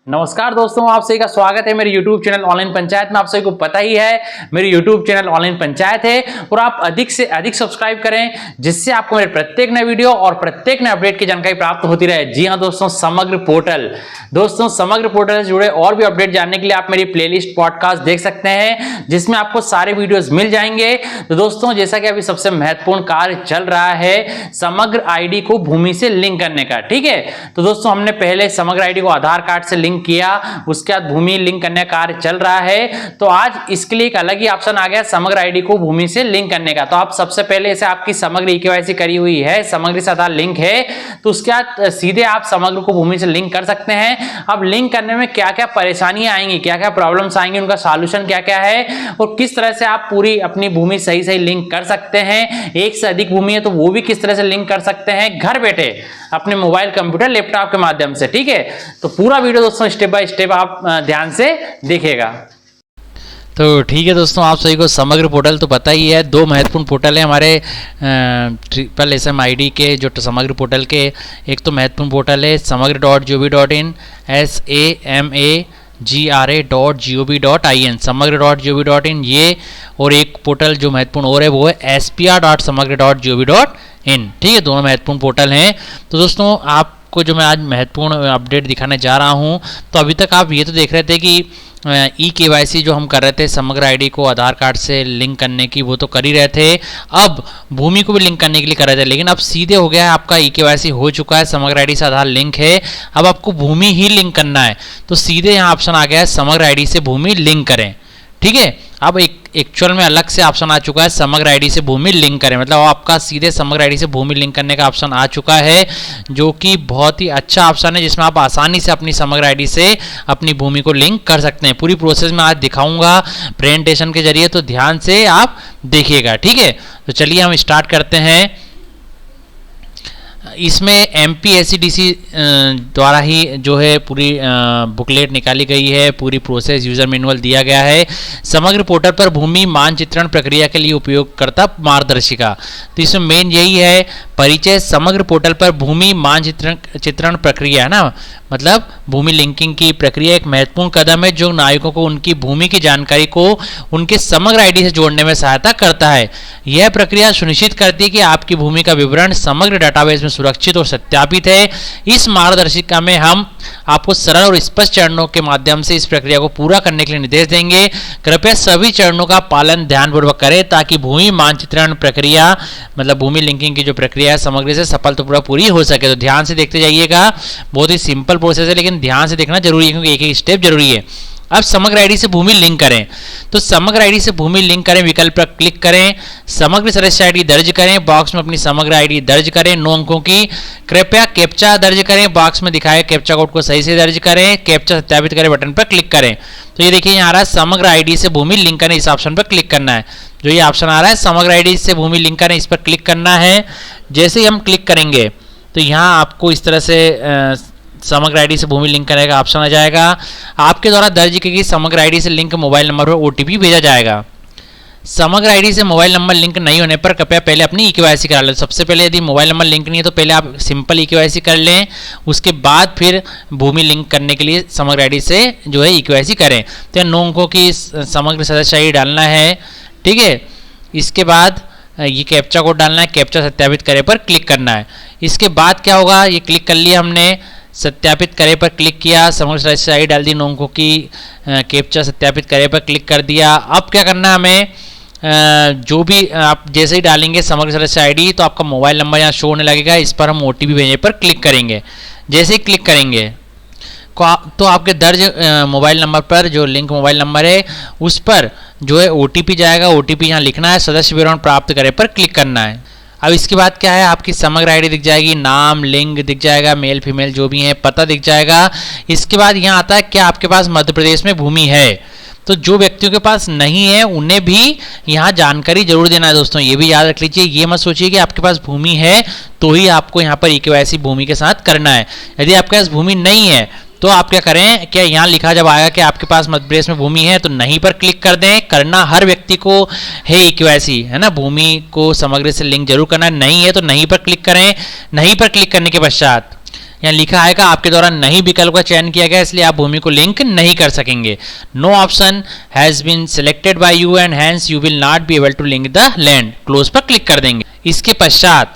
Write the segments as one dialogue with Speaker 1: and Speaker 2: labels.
Speaker 1: नमस्कार दोस्तों, आप सभी का स्वागत है मेरे YouTube चैनल ऑनलाइन पंचायत में। आप सभी को पता ही है मेरी YouTube चैनल ऑनलाइन पंचायत है और आप अधिक से अधिक सब्सक्राइब करें जिससे आपको मेरे प्रत्येक नए वीडियो और प्रत्येक नए अपडेट की जानकारी प्राप्त होती रहे। जी हां दोस्तों, समग्र पोर्टल से जुड़े और भी अपडेट जानने के लिए आप मेरी प्लेलिस्ट पॉडकास्ट देख सकते हैं जिसमें आपको सारे वीडियोस मिल जाएंगे। तो दोस्तों, जैसा कि अभी सबसे महत्वपूर्ण कार्य चल रहा है समग्र आईडी को भूमि से लिंक करने का, ठीक है। तो दोस्तों, हमने पहले समग्र आईडी को आधार कार्ड से लिंक किया, उसके बाद भूमि लिंक करने का कार्य चल रहा है। तो आज इसके लिए एक अलग ही ऑप्शन आ गया समग्र आईडी को भूमि से लिंक करने का। तो आप सबसे पहले इसे आपकी समग्र ईकेवाईसी करी हुई है, समग्र से आधार लिंक है, तो उसके बाद सीधे आप समग्र को भूमि से लिंक कर सकते हैं। अब लिंक करने में क्या क्या परेशानियां आएंगी, क्या क्या प्रॉब्लम्स आएंगी, उनका सॉल्यूशन क्या क्या है और किस तरह से आप पूरी अपनी भूमि सही सही लिंक कर सकते हैं। एक से अधिक भूमि है तो वो भी किस तरह से लिंक कर सकते हैं घर बैठे अपने मोबाइल, कंप्यूटर, लैपटॉप के माध्यम से, ठीक है। तो पूरा वीडियो दोस्तों स्टेप बाय स्टेप आप ध्यान से देखिएगा।
Speaker 2: तो ठीक है दोस्तों, आप सभी को समग्र पोर्टल तो पता ही है। दो महत्वपूर्ण पोर्टल है हमारे ट्रिपल SMID के जो समग्र पोर्टल के। एक तो महत्वपूर्ण पोर्टल है samagr.gov.in SAMAGRA.gov.in समग्र.gov.in ये, और एक पोर्टल जो महत्वपूर्ण और है वो है spr.samagr.gov.in, ठीक है। दोनों महत्वपूर्ण पोर्टल हैं। तो दोस्तों, आपको जो मैं आज महत्वपूर्ण अपडेट दिखाने जा रहा हूं, तो अभी तक आप ये तो देख रहे थे कि EKYC जो हम कर रहे थे समग्र आईडी को आधार कार्ड से लिंक करने की, वो तो कर ही रहे थे। अब भूमि को भी लिंक करने के लिए कर रहे थे, लेकिन अब सीधे हो गया है, आपका EKYC हो चुका है, समग्र आईडी से आधार लिंक है, अब आपको भूमि ही लिंक करना है। तो सीधे यहाँ ऑप्शन आ गया है समग्र आईडी से भूमि लिंक करें, ठीक है। अब एक एक्चुअल में अलग से ऑप्शन आ चुका है समग्र आईडी से भूमि लिंक करें, मतलब आपका सीधे समग्र आईडी से भूमि लिंक करने का ऑप्शन आ चुका है, जो कि बहुत ही अच्छा ऑप्शन है जिसमें आप आसानी से अपनी समग्र आईडी से अपनी भूमि को लिंक कर सकते हैं। पूरी प्रोसेस में आज दिखाऊंगा प्रेजेंटेशन के जरिए, तो ध्यान से आप देखिएगा, ठीक है। तो चलिए हम स्टार्ट करते हैं। इसमें MPSCDC द्वारा ही जो है पूरी बुकलेट निकाली गई है, पूरी प्रोसेस यूजर मैनुअल दिया गया है। समग्र पोर्टल पर भूमि मानचित्रण प्रक्रिया के लिए उपयोगकर्ता मार्गदर्शिका, तो इसमें मेन यही है परिचय। समग्र पोर्टल पर भूमि मानचित्रण प्रक्रिया है ना, मतलब भूमि लिंकिंग की प्रक्रिया एक महत्वपूर्ण कदम है जो नागरिकों को उनकी भूमि की जानकारी को उनके समग्र आईडी से जोड़ने में सहायता करता है। यह प्रक्रिया सुनिश्चित करती है कि आपकी भूमि का विवरण समग्र डाटाबेस में सुरक्षित और सत्यापित है। इस मार्गदर्शिका में हम आपको सरल और स्पष्ट चरणों के माध्यम से इस प्रक्रिया को पूरा करने के लिए निर्देश देंगे। कृपया सभी चरणों का पालन ध्यानपूर्वक करें ताकि भूमि मानचित्रण प्रक्रिया, मतलब भूमि लिंकिंग की जो प्रक्रिया है समग्र से सफलतापूर्वक पूरी हो सके। तो ध्यान से देखते जाइएगा, बहुत ही सिंपल प्रोसेस है लेकिन ध्यान से देखना जरूरी है क्योंकि एक एक स्टेप जरूरी है। अब समग्र आईडी से भूमि लिंक करें, तो समग्र आईडी से भूमि लिंक करें विकल्प पर क्लिक करें। समग्र सदस्य आईडी दर्ज करें, बॉक्स में अपनी समग्र आईडी दर्ज करें 9 अंकों की। कृपया कैप्चा दर्ज करें, बॉक्स में दिखाए कैप्चा कोड को सही से दर्ज करें। कैप्चा सत्यापित करें बटन पर क्लिक करें। तो ये देखिए यहाँ आ रहा है समग्र आईडी से भूमि लिंक करें, इस ऑप्शन पर क्लिक करना है। जो ये ऑप्शन आ रहा है समग्र आईडी से भूमि लिंक करें, इस पर क्लिक करना है। जैसे ही हम क्लिक करेंगे तो यहाँ आपको इस तरह से समग्र आईडी से भूमि लिंक करने का ऑप्शन आ जाएगा। आपके द्वारा दर्ज की गई समग्र आईडी से लिंक मोबाइल नंबर पर OTP भेजा जाएगा। समग्र आईडी से मोबाइल नंबर लिंक नहीं होने पर कृपया पहले अपनी EKYC करा लें। सबसे पहले यदि मोबाइल नंबर लिंक नहीं है तो पहले आप सिंपल EKYC कर लें, उसके बाद फिर भूमि लिंक करने के लिए समग्र आईडी से जो है EKYC करें। तो 9 अंकों की समग्र सदस्य आईडी डालना है, ठीक है। इसके बाद ये कैप्चा कोड डालना है, कैप्चा सत्यापित करें पर क्लिक करना है। इसके बाद क्या होगा, ये क्लिक कर लिया हमने, सत्यापित करें पर क्लिक किया, समग्र सदस्य आईडी डाल दी 9 अंकों की, कैप्चा सत्यापित करें पर क्लिक कर दिया। अब क्या करना है हमें, जो भी आप जैसे ही डालेंगे समग्र सदस्य आईडी तो आपका मोबाइल नंबर यहाँ शो होने लगेगा, इस पर हम OTP भेजने पर क्लिक करेंगे। जैसे ही क्लिक करेंगे तो आपके दर्ज मोबाइल नंबर पर जो लिंक मोबाइल नंबर है उस पर जो है OTP जाएगा। OTP यहाँ लिखना है, सदस्य विवरण प्राप्त करें पर क्लिक करना है। अब इसके बाद क्या है, आपकी समग्र आईडी दिख जाएगी, नाम लिंग दिख जाएगा, मेल फीमेल जो भी है, पता दिख जाएगा। इसके बाद यहाँ आता है क्या आपके पास मध्य प्रदेश में भूमि है, तो जो व्यक्तियों के पास नहीं है उन्हें भी यहाँ जानकारी जरूर देना है दोस्तों, ये भी याद रख लीजिए। ये मत सोचिए कि आपके पास भूमि है तो ही आपको यहाँ पर EKYC भूमि के साथ करना है। यदि आपके पास भूमि नहीं है तो आप क्या करें, क्या यहाँ लिखा जब आएगा कि आपके पास मध्य प्रदेश में भूमि है तो नहीं पर क्लिक कर दें। करना हर व्यक्ति को है EKYC, है ना, भूमि को समग्र से लिंक जरूर करना है। नहीं है तो नहीं पर क्लिक करें। नहीं पर क्लिक करने के पश्चात यहाँ लिखा आएगा आपके द्वारा नहीं विकल्प का चयन किया गया, इसलिए आप भूमि को लिंक नहीं कर सकेंगे। No option has been selected by you and hence you will not be able to link the land, close पर क्लिक कर देंगे। इसके पश्चात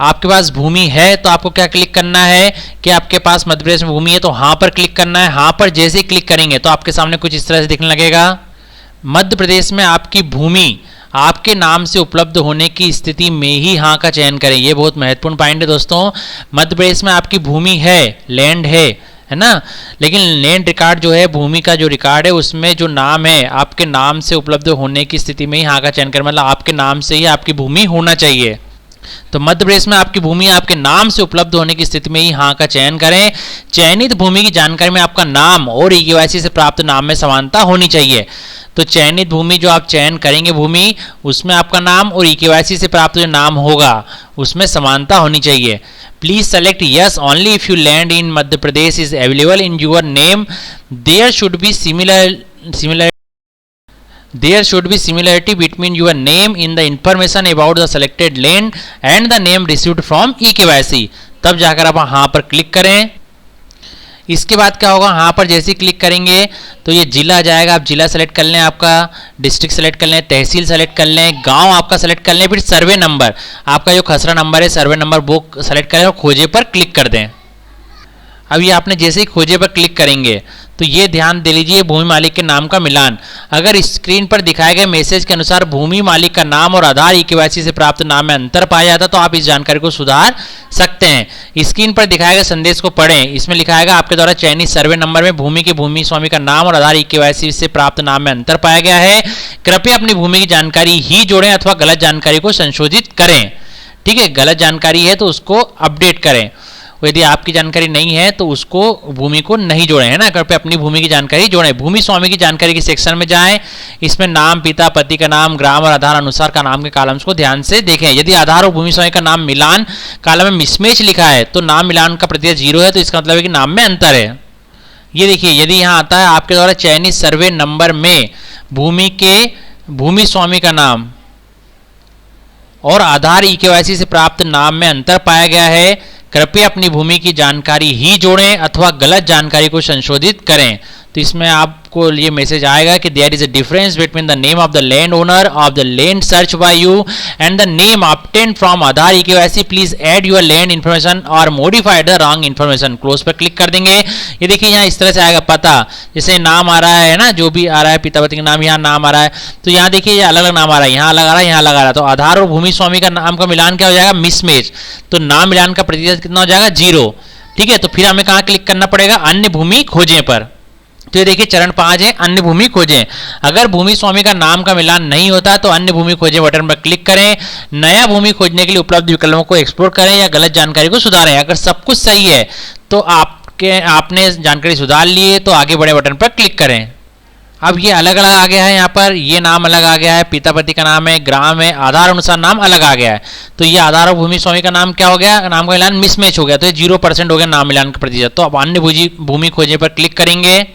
Speaker 2: आपके पास भूमि है तो आपको क्या क्लिक करना है कि आपके पास मध्य प्रदेश में भूमि है तो हाँ पर क्लिक करना है। हाँ पर जैसे ही क्लिक करेंगे तो आपके सामने कुछ इस तरह से दिखने लगेगा। मध्य प्रदेश में आपकी भूमि आपके नाम से उपलब्ध होने की स्थिति में ही हाँ का चयन करें। ये बहुत महत्वपूर्ण पॉइंट है दोस्तों। मध्य प्रदेश में आपकी भूमि है, लैंड है ना, लेकिन लैंड रिकॉर्ड जो है, भूमि का जो रिकॉर्ड है उसमें जो नाम है आपके नाम से उपलब्ध होने की स्थिति में ही हाँ का चयन करें, मतलब आपके नाम से ही आपकी भूमि होना चाहिए। तो मध्य प्रदेश में आपकी भूमि आपके नाम से उपलब्ध होने की स्थिति में ही हाँ का चयन करें। चयनित भूमि की जानकारी में आपका नाम और ई-केवाईसी से प्राप्त नाम में समानता होनी चाहिए। तो चयनित भूमि जो आप चयन करेंगे भूमि, उसमें आपका नाम और ई-केवाईसी से प्राप्त जो नाम होगा उसमें समानता होनी चाहिए। Please select yes only if you land in Madhya Pradesh is available in your name. There should be There should be similarity between your name in the information about the selected land and the name received from e-KYC। तब जाकर आप हाँ पर click करें। इसके बाद क्या होगा, हाँ पर जैसे ही क्लिक करेंगे तो ये जिला आ जाएगा। आप जिला सेलेक्ट कर लें, आपका डिस्ट्रिक्ट सेलेक्ट कर लें, तहसील सेलेक्ट कर लें, गांव आपका सेलेक्ट कर लें, फिर सर्वे नंबर आपका जो खसरा नंबर है सर्वे नंबर वो सेलेक्ट करें और खोजे पर क्लिक कर दें। अब ये आपने जैसे ही खोजे पर क्लिक करेंगे तो ये ध्यान दे लीजिए भूमि मालिक के नाम का मिलान। अगर स्क्रीन पर दिखाए गए मैसेज के अनुसार भूमि मालिक का नाम और आधार ई-केवाईसी से प्राप्त नाम में अंतर पाया जाता तो आप इस जानकारी को सुधार सकते हैं। स्क्रीन पर दिखाए गए संदेश को पढ़ें। इसमें लिखा है आपके द्वारा चयनित सर्वे नंबर में भूमि के भूमि स्वामी का नाम और आधार ई-केवाईसी से प्राप्त नाम में अंतर पाया गया है। कृपया अपनी भूमि की जानकारी ही जोड़ें अथवा गलत जानकारी को संशोधित करें। ठीक है, गलत जानकारी है तो उसको अपडेट करें, यदि आपकी जानकारी नहीं है तो उसको भूमि को नहीं जोड़ें, है ना। कृपया अपनी भूमि की जानकारी जोड़ें। भूमि स्वामी की जानकारी के सेक्शन में जाएं, इसमें नाम, पिता, पति का नाम, ग्राम और आधार अनुसार का नाम के कॉलम्स को ध्यान से देखें। यदि आधार और भूमि स्वामी का नाम मिलान कॉलम में मिसमैच लिखा है तो नाम मिलान का प्रतिशत 0 है, तो इसका मतलब है कि नाम में अंतर है। ये देखिए, यदि यहाँ आता है आपके द्वारा चयनित सर्वे नंबर में भूमि के भूमि स्वामी का नाम और आधार ई-केवाईसी से प्राप्त नाम में अंतर पाया गया है, कृपया अपनी भूमि की जानकारी ही जोड़ें अथवा गलत जानकारी को संशोधित करें। तो इसमें आपको ये मैसेज आएगा कि there is a difference between the name of the land owner of the land search by you and the name obtained from Aadhaar e KYC. Please add your land information और modify the wrong information. Close पर click कर देंगे। ये देखिए यहाँ इस तरह से आएगा पता, जैसे नाम आ रहा है ना, जो भी आ रहा है पिता पति का नाम, यहाँ नाम आ रहा है तो यहाँ देखिए ये अलग अलग नाम आ रहा है, यहाँ अलग आ रहा है, यहाँ अलग आ रहा है। तो आधार और भूमि स्वामी का नाम का मिलान क्या हो जाएगा, मिसमैच। तो नाम मिलान का प्रतिशत कितना हो जाएगा, 0। ठीक है, तो फिर हमें कहाँ क्लिक करना पड़ेगा, अन्य भूमि खोजें पर। तो ये देखिए चरण 5 है, अन्य भूमि खोजें। अगर भूमि स्वामी का नाम का मिलान नहीं होता तो अन्य भूमि खोजें बटन पर क्लिक करें। नया भूमि खोजने के लिए उपलब्ध विकल्पों को एक्सप्लोर करें या गलत जानकारी को सुधारें। अगर सब कुछ सही है तो आपने जानकारी सुधार ली है तो आगे बढ़े बटन पर क्लिक करें। अब ये अलग अलग आ गया है, यहाँ पर ये नाम अलग आ गया है, पिता पति का नाम है, ग्राम है, आधार अनुसार नाम अलग आ गया है। तो ये आधार और भूमि स्वामी का नाम क्या हो गया, नाम का मिलान मिसमैच हो गया, तो ये 0% हो गया नाम मिलान का प्रतिशत। तो अब अन्य भूमि खोजने पर क्लिक करेंगे।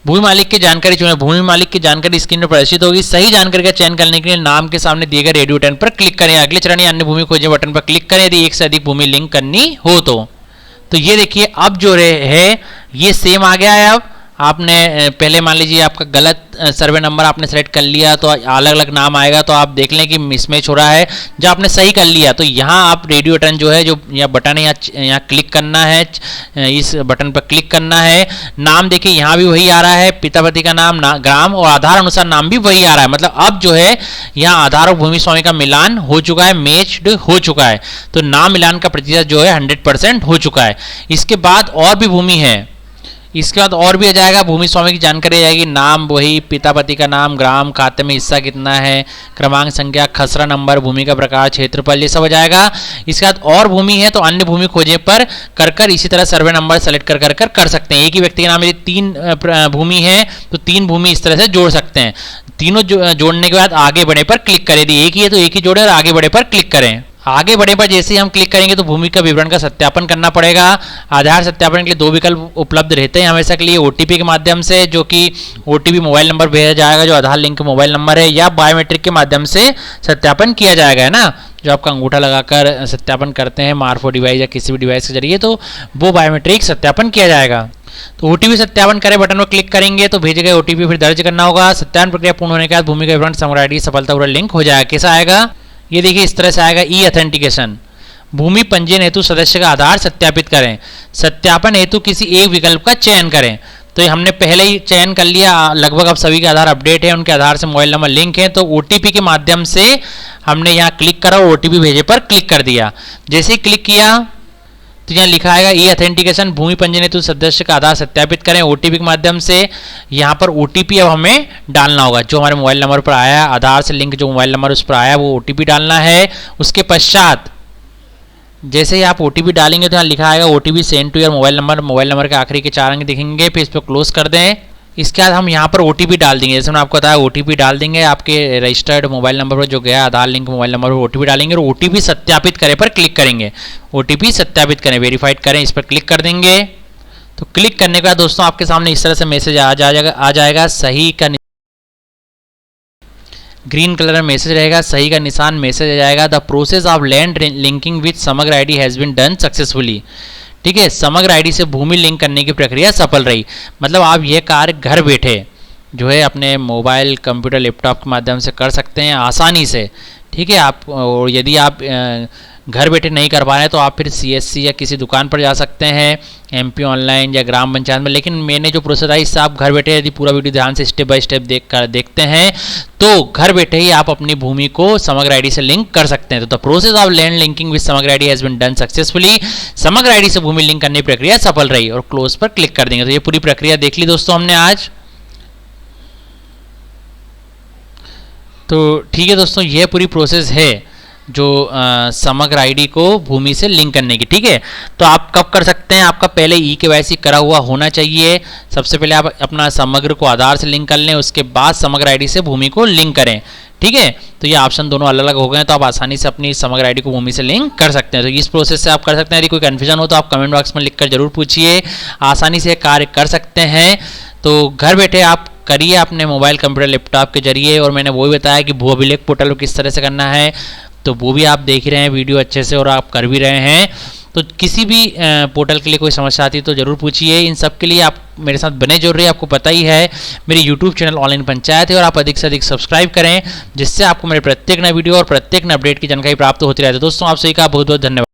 Speaker 2: भूमि मालिक की जानकारी चुनें। भूमि मालिक की जानकारी स्क्रीन पर प्रदर्शित होगी। सही जानकारी का चयन करने के लिए नाम के सामने दिए गए रेडियो बटन पर क्लिक करें। अगले चरण या अन्य भूमि खोजें बटन पर क्लिक करें यदि एक से अधिक भूमि लिंक करनी हो तो ये देखिए अब जो है ये सेम आ गया है। अब आपने पहले मान लीजिए आपका गलत सर्वे नंबर आपने सेलेक्ट कर लिया तो अलग अलग नाम आएगा, तो आप देख लें कि मिसमैच हो रहा है। जब आपने सही कर लिया तो यहाँ आप रेडियो बटन जो है, जो यहाँ बटन है, यहाँ क्लिक करना है, इस बटन पर क्लिक करना है। नाम देखिए यहाँ भी वही आ रहा है, पिता पति का नाम, ग्राम और आधार अनुसार नाम भी वही आ रहा है। मतलब अब जो है यहाँ आधार और भूमि स्वामी का मिलान हो चुका है, मैच्ड हो चुका है। तो नाम मिलान का प्रतिशत जो है 100% हो चुका है। इसके बाद और भी भूमि है, इसके बाद और भी आ जाएगा, भूमि स्वामी की जानकारी आ जाएगी, नाम वही, पिता पति का नाम, ग्राम, खाते में हिस्सा कितना है, क्रमांक संख्या, खसरा नंबर, भूमि का प्रकार, क्षेत्रफल, ये सब आ जाएगा। इसके बाद और भूमि है तो अन्य भूमि खोजे पर कर इसी तरह सर्वे नंबर सेलेक्ट कर सकते हैं। एक ही व्यक्ति के नाम यदि 3 भूमि है तो 3 भूमि इस तरह से जोड़ सकते हैं। तीनों जोड़ने के बाद आगे बढ़े पर क्लिक करें। यदि एक ही है तो एक ही जोड़े और आगे बढ़े पर क्लिक करें। आगे बढ़ने पर जैसे ही हम क्लिक करेंगे तो भूमि का विवरण का सत्यापन करना पड़ेगा। आधार सत्यापन के लिए 2 विकल्प उपलब्ध रहते हैं हमेशा के लिए, ओटीपी के माध्यम से, जो कि ओटीपी मोबाइल नंबर भेजा जाएगा जो आधार लिंक मोबाइल नंबर है, या बायोमेट्रिक के माध्यम से सत्यापन किया जाएगा, है ना। जो आपका अंगूठा लगाकर सत्यापन करते हैं स्मार्टफोन डिवाइस या किसी भी डिवाइस के जरिए, तो वो बायोमेट्रिक सत्यापन किया जाएगा। तो ओटीपी सत्यापन करें बटन पर क्लिक करेंगे तो भेजे गए ओटीपी फिर दर्ज करना होगा। सत्यापन प्रक्रिया पूर्ण होने के बाद भूमि का विवरण समग्र आईडी सफलतापूर्वक लिंक हो जाएगा। कैसा आएगा, ये देखिए इस तरह से आएगा। ई ऑथेंटिकेशन, भूमि पंजीयन हेतु सदस्य का आधार सत्यापित करें, सत्यापन हेतु किसी एक विकल्प का चयन करें। तो ये हमने पहले ही चयन कर लिया, लगभग अब सभी के आधार अपडेट है, उनके आधार से मोबाइल नंबर लिंक है। तो ओटीपी के माध्यम से हमने यहाँ क्लिक करा और ओटीपी भेजे पर क्लिक कर दिया। जैसे ही क्लिक किया तो यहाँ लिखा आएगा ई ऑथेंटिकेशन, भूमि पंजीयन हेतु सदस्य का आधार सत्यापित करें ओटीपी के माध्यम से। यहाँ पर ओटीपी अब हमें डालना होगा, जो हमारे मोबाइल नंबर पर आया, आधार से लिंक जो मोबाइल नंबर उस पर आया वो ओटीपी डालना है। उसके पश्चात जैसे ही आप ओटीपी डालेंगे तो यहाँ लिखा आएगा OTP send to your mobile number, mobile number के आखिरी के 4 अंक दिखेंगे, फिर इस पर क्लोज कर दें। इसके बाद हम यहाँ पर ओटीपी डाल देंगे, जैसे मैंने आपको बताया ओटीपी डाल देंगे, आपके रजिस्टर्ड मोबाइल नंबर पर जो गया आधार लिंक मोबाइल नंबर पर ओटीपी डालेंगे और ओटीपी सत्यापित करें पर क्लिक करेंगे। ओटीपी सत्यापित करें, वेरीफाइड करें, इस पर क्लिक कर देंगे। तो क्लिक करने के बाद दोस्तों आपके सामने इस तरह से मैसेज आ जाएगा सही का ग्रीन कलर में मैसेज रहेगा, सही का निशान मैसेज आ जाएगा। The process of land linking with Samagra ID has been done successfully. ठीक है, समग्र आईडी से भूमि लिंक करने की प्रक्रिया सफल रही। मतलब आप यह कार्य घर बैठे जो है अपने मोबाइल कंप्यूटर लैपटॉप के माध्यम से कर सकते हैं आसानी से। ठीक है, आप और यदि आप घर बैठे नहीं कर पा रहे हैं तो आप फिर सीएससी या किसी दुकान पर जा सकते हैं, एमपी ऑनलाइन या ग्राम पंचायत में। लेकिन मैंने जो प्रोसेस है इससे आप घर बैठे यदि पूरा वीडियो ध्यान से स्टेप बाय स्टेप देखते हैं तो घर बैठे ही आप अपनी भूमि को समग्र आईडी से लिंक कर सकते हैं। तो the process of land linking with Samagra ID has been done successfully. Samagra ID से भूमि लिंक करने की प्रक्रिया सफल रही और क्लोज पर क्लिक कर देंगे। तो ये पूरी प्रक्रिया देख ली दोस्तों हमने आज। तो ठीक है दोस्तों, ये पूरी प्रोसेस है जो समग्र आईडी को भूमि से लिंक करने की। ठीक है, तो आप कब कर सकते हैं, आपका पहले ई-केवाईसी करा हुआ होना चाहिए। सबसे पहले आप अपना समग्र को आधार से लिंक कर लें, उसके बाद समग्र आईडी से भूमि को लिंक करें। ठीक है, तो ये ऑप्शन दोनों अलग अलग हो गए हैं, तो आप आसानी से अपनी समग्र आईडी को भूमि से लिंक कर सकते हैं। तो इस प्रोसेस से आप कर सकते हैं। यदि कोई कन्फ्यूजन हो तो आप कमेंट बॉक्स में लिखकर जरूर पूछिए, आसानी से कार्य कर सकते हैं। तो घर बैठे आप करिए अपने मोबाइल कंप्यूटर लैपटॉप के जरिए। और मैंने वो भी बताया कि भू अभिलेख पोर्टल को किस तरह से करना है, तो वो भी आप देख ही रहे हैं वीडियो अच्छे से और आप कर भी रहे हैं। तो किसी भी पोर्टल के लिए कोई समस्या आती है तो जरूर पूछिए। इन सब के लिए आप मेरे साथ बने जुड़ रहे हैं। आपको पता ही है मेरी यूट्यूब चैनल ऑनलाइन पंचायत है और आप अधिक से अधिक सब्सक्राइब करें, जिससे आपको मेरे प्रत्येक नए वीडियो और प्रत्येक नए अपडेट की जानकारी प्राप्त होती रहती है। दोस्तों आप सभी का बहुत बहुत धन्यवाद।